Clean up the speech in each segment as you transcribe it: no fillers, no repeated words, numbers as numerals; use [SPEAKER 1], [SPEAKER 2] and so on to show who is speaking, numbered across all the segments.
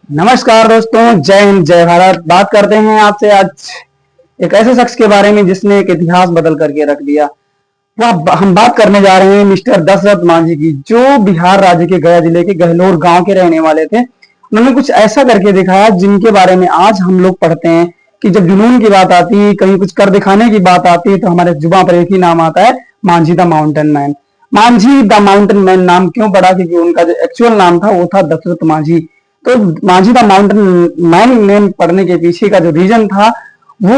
[SPEAKER 1] नमस्कार दोस्तों, जय हिंद जय भारत। बात करते हैं आपसे आज एक ऐसे शख्स के बारे में जिसने एक इतिहास बदल करके रख दिया। वह हम बात करने जा रहे हैं मिस्टर दशरथ मांझी की, जो बिहार राज्य के गया जिले के गहलोर गांव के रहने वाले थे। उन्होंने कुछ ऐसा करके दिखाया जिनके बारे में आज हम लोग पढ़ते हैं कि जब जुनून की बात आती है, कहीं कुछ कर दिखाने की बात आती है, तो हमारे जुबान पर एक ही नाम आता है, Manjhi the mountain man. Manjhi the mountain man नाम क्यों पड़ा? क्योंकि उनका जो एक्चुअल नाम था वो था दशरथ मांझी। तो Manjhi the mountain man name पढ़ने के पीछे का जो रीजन था वो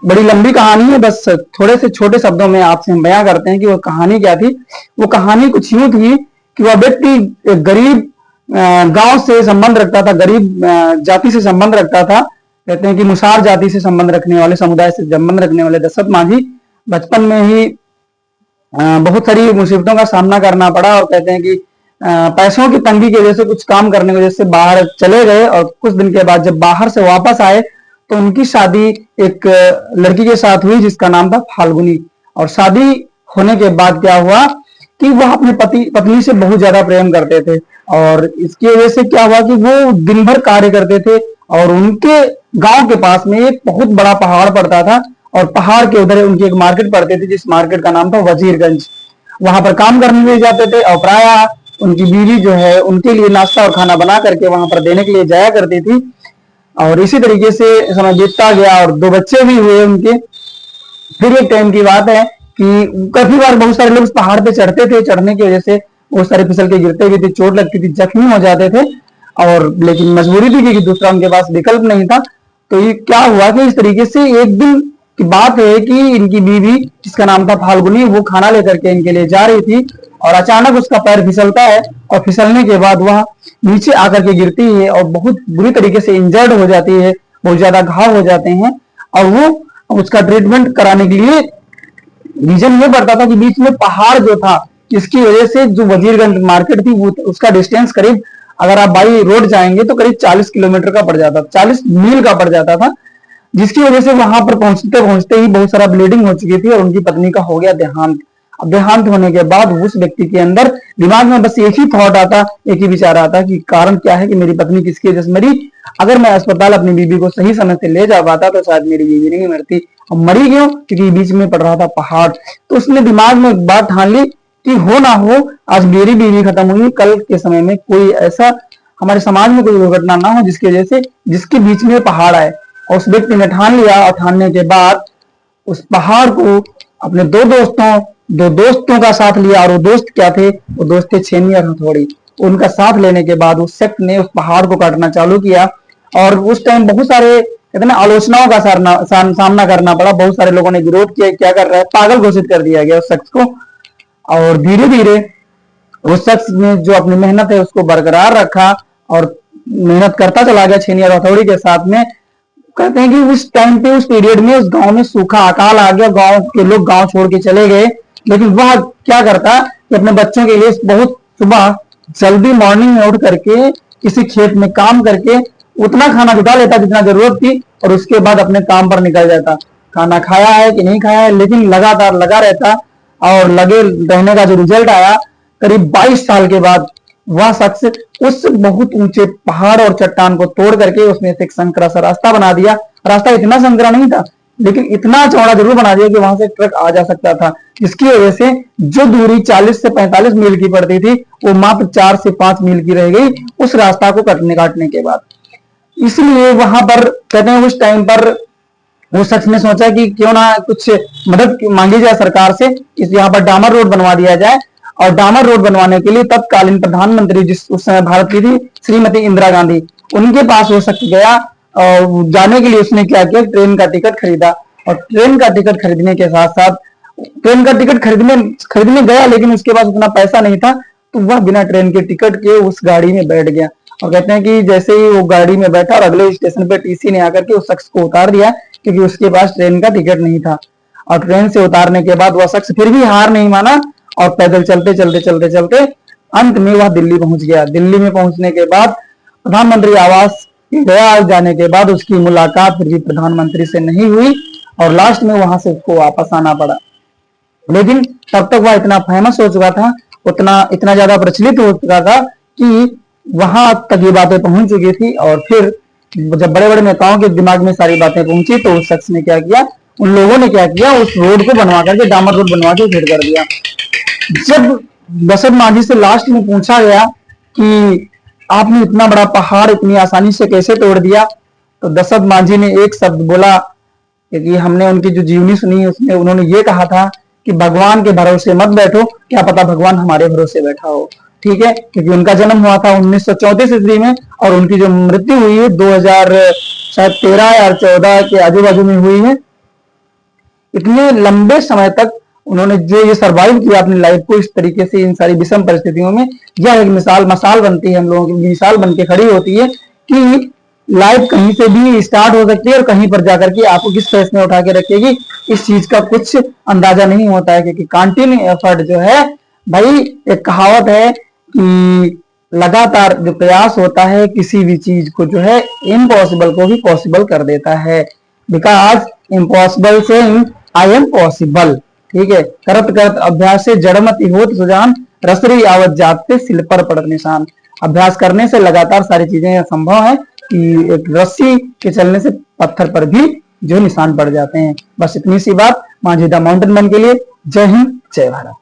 [SPEAKER 1] बड़ी लंबी कहानी है। बस थोड़े से छोटे शब्दों में आपसे हम बयां करते हैं कि वो कहानी क्या थी। वो कहानी कुछ यूं थी कि वह व्यक्ति एक गरीब गांव से संबंध रखता था, गरीब जाति से संबंध रखता था। कहते हैं कि मुसार जाति से संबंध रखने वाले, समुदाय से संबंध रखने वाले दशरथ मांझी बचपन में ही बहुत सारी मुसीबतों का सामना करना पड़ा। और कहते हैं कि पैसों की तंगी की वजह से, कुछ काम करने की वजह से बाहर चले गए। और कुछ दिन के बाद जब बाहर से वापस आए तो उनकी शादी एक लड़की के साथ हुई जिसका नाम था फाल्गुनी। और शादी होने के बाद क्या हुआ कि वह अपने पत्नी से बहुत ज्यादा प्रेम करते थे। और इसकी वजह से क्या हुआ कि वो दिन भर कार्य करते थे। और उनके गांव के पास में एक बहुत बड़ा पहाड़ पड़ता था, और पहाड़ के उधर उनकी एक मार्केट पड़ती थी जिस मार्केट का नाम था वजीरगंज। वहां पर काम करने के लिए जाते थे, और प्राय उनकी बीवी जो है उनके लिए नाश्ता और खाना बना करके वहां पर देने के लिए जाया करती थी। और इसी तरीके से समय बीतता गया और दो बच्चे भी हुए उनके। फिर एक टाइम की बात है कि काफी बार बहुत सारे लोग उस पहाड़ पे चढ़ते थे, चढ़ने की वजह से बहुत सारे फिसल के गिरते भी थे, चोट लगती थी, जख्मी हो जाते थे। और लेकिन मजबूरी थी क्योंकि दूसरा उनके पास विकल्प नहीं था। तो ये क्या हुआ कि इस तरीके से एक दिन की बात है कि इनकी बीवी जिसका नाम था फाल्गुनी, वो खाना लेकर के इनके लिए जा रही थी, और अचानक उसका पैर फिसलता है। और फिसलने के बाद वह नीचे आकर के गिरती है और बहुत बुरी तरीके से इंजर्ड हो जाती है, बहुत ज्यादा घाव हो जाते हैं। और वो उसका ट्रीटमेंट कराने के लिए रीजन ये पड़ता था कि बीच में पहाड़ जो था, इसकी वजह से जो वजीरगंज मार्केट थी वो उसका डिस्टेंस करीब, अगर आप बाई रोड जाएंगे तो करीब 40 किलोमीटर का पड़ जाता था, 40 मील का पड़ जाता था। जिसकी वजह से वहां पर पहुंचते पहुंचते ही बहुत सारा ब्लीडिंग हो चुकी थी और उनकी पत्नी का हो गया देहांत। अब देहांत होने के बाद उस व्यक्ति के अंदर दिमाग में बस एक ही थॉट आता, एक ही विचार आता कि कारण क्या है कि मेरी पत्नी किसकी वजह से मरी। अगर मैं अस्पताल अपनी बीबी को सही समय से ले जा पाता तो शायद मेरी बीबी नहीं मरती। और मरी क्यों? क्योंकि बीच में पड़ रहा था पहाड़। तो उसने दिमाग में एक बात ठान ली कि हो ना हो, आज मेरी बीवी खत्म हुई, कल के समय में कोई ऐसा हमारे समाज में कोई दुर्घटना ना हो जिसकी वजह से जिसके बीच में पहाड़ आए। और उस व्यक्ति ने ठान लिया, और ठानने के बाद उस पहाड़ को अपने दो दोस्तों का साथ लिया। और वो दोस्त क्या थे? वो दोस्त थे छेनी और हथौड़ी। उनका साथ लेने के बाद उस शख्स ने उस पहाड़ को काटना चालू किया। और उस टाइम बहुत सारे कहते ना आलोचनाओं का सामना करना पड़ा। बहुत सारे लोगों ने विरोध किया, क्या कर रहा है, पागल घोषित कर दिया गया उस शख्स को। और धीरे धीरे उस शख्स ने जो अपनी मेहनत है उसको बरकरार रखा और मेहनत करता चला गया छेनी और हथौड़ी के साथ में। कहते हैं कि उस टाइम पे, उस पीरियड में उस गांव में सूखा अकाल आ गया, गांव के लोग गांव छोड़ के चले गए। लेकिन वह क्या करता कि अपने बच्चों के लिए बहुत सुबह जल्दी मॉर्निंग में उठ करके किसी खेत में काम करके उतना खाना जुटा लेता जितना जरूरत थी, और उसके बाद अपने काम पर निकल जाता। खाना खाया है कि नहीं खाया है, लेकिन लगातार लगा रहता। और लगे रहने का जो रिजल्ट आया, करीब 22 साल के बाद वह शख्स उस बहुत ऊंचे पहाड़ और चट्टान को तोड़ करके उसमें से एक संकरा सा रास्ता बना दिया। रास्ता इतना संकरा नहीं था, लेकिन इतना चौड़ा जरूर बना दिया कि वहां से ट्रक आ जा सकता था। जिसकी वजह से जो दूरी 40 से 45 मील की पड़ती थी वो मात्र 4 से 5 मील की रह गई उस रास्ता को काटने के बाद। इसलिए वहां पर कहते हैं उस टाइम पर वो शख्स ने सोचा कि क्यों ना कुछ मदद मांगी जाए सरकार से, इस यहाँ पर डामर रोड बनवा दिया जाए। और डामर रोड बनवाने के लिए तत्कालीन प्रधानमंत्री जिस उस समय भारत की थी, श्रीमती इंदिरा गांधी, उनके पास वो शख्स गया। और जाने के लिए उसने क्या किया, ट्रेन का टिकट खरीदा। और ट्रेन का टिकट खरीदने के साथ साथ ट्रेन का टिकट खरीदने गया, लेकिन उसके पास उतना पैसा नहीं था। तो वह बिना ट्रेन के टिकट के उस गाड़ी में बैठ गया। और कहते हैं कि जैसे ही वो गाड़ी में बैठा और अगले स्टेशन पे टीसी ने आकर के उस शख्स को उतार दिया, क्योंकि उसके पास ट्रेन का टिकट नहीं था। और ट्रेन से उतारने के बाद वह शख्स फिर भी हार नहीं माना, और पैदल चलते चलते चलते चलते अंत में वह दिल्ली पहुंच गया। दिल्ली में पहुंचने के बाद प्रधानमंत्री आवास गया, जाने के बाद उसकी मुलाकात फिर भी प्रधानमंत्री से नहीं हुई, और लास्ट में वहां से उसको वापस आना पड़ा। लेकिन तब तक वह इतना फेमस हो चुका था, इतना ज्यादा प्रचलित हो चुका था कि वहां तक ये बातें पहुंच चुकी थी। और फिर जब बड़े बड़े नेताओं के दिमाग में सारी बातें पहुंची तो उस शख्स ने क्या किया, उन लोगों ने क्या किया, उस रोड को बनवा करके, डामर रोड बनवा के फिर कर दिया। जब दशरथ मांझी से लास्ट में पूछा गया कि आपने इतना बड़ा पहाड़ इतनी आसानी से कैसे तोड़ दिया, तो दशरथ मांझी ने एक शब्द बोला, क्योंकि हमने उनकी जो जीवनी सुनी है उसमें उन्होंने ये कहा था कि भगवान के भरोसे मत बैठो, क्या पता भगवान हमारे भरोसे बैठा हो। ठीक है, क्योंकि उनका जन्म हुआ था 1934 ईस्वी में और उनकी जो मृत्यु हुई है 2013 या 14 के आजू बाजू में हुई है। इतने लंबे समय तक उन्होंने जो ये सरवाइव किया अपनी लाइफ को इस तरीके से, इन सारी विषम परिस्थितियों में, यह एक मसाल बनती है, हम लोगों की मिसाल बन के खड़ी होती है कि लाइफ कहीं से भी स्टार्ट हो सकती है और कहीं पर जाकर के आपको किस फेस में उठा के रखेगी, इस चीज का कुछ अंदाजा नहीं होता है। क्योंकि कंटिन्यू एफर्ट जो है भाई, एक कहावत है कि लगातार जो प्रयास होता है किसी भी चीज को जो है, इम्पॉसिबल को भी पॉसिबल कर देता है। बिकॉज इम्पॉसिबल से आई एम पॉसिबल। ठीक है, करत करत अभ्यास से जड़मति होत सुजान, रसरी आवत जाते सिल पर पड़त निशान। अभ्यास करने से लगातार सारी चीजें संभव है कि एक रस्सी के चलने से पत्थर पर भी जो निशान पड़ जाते हैं। बस इतनी सी बात मांझी द माउंटेन मैन के लिए। जय हिंद, जय भारत।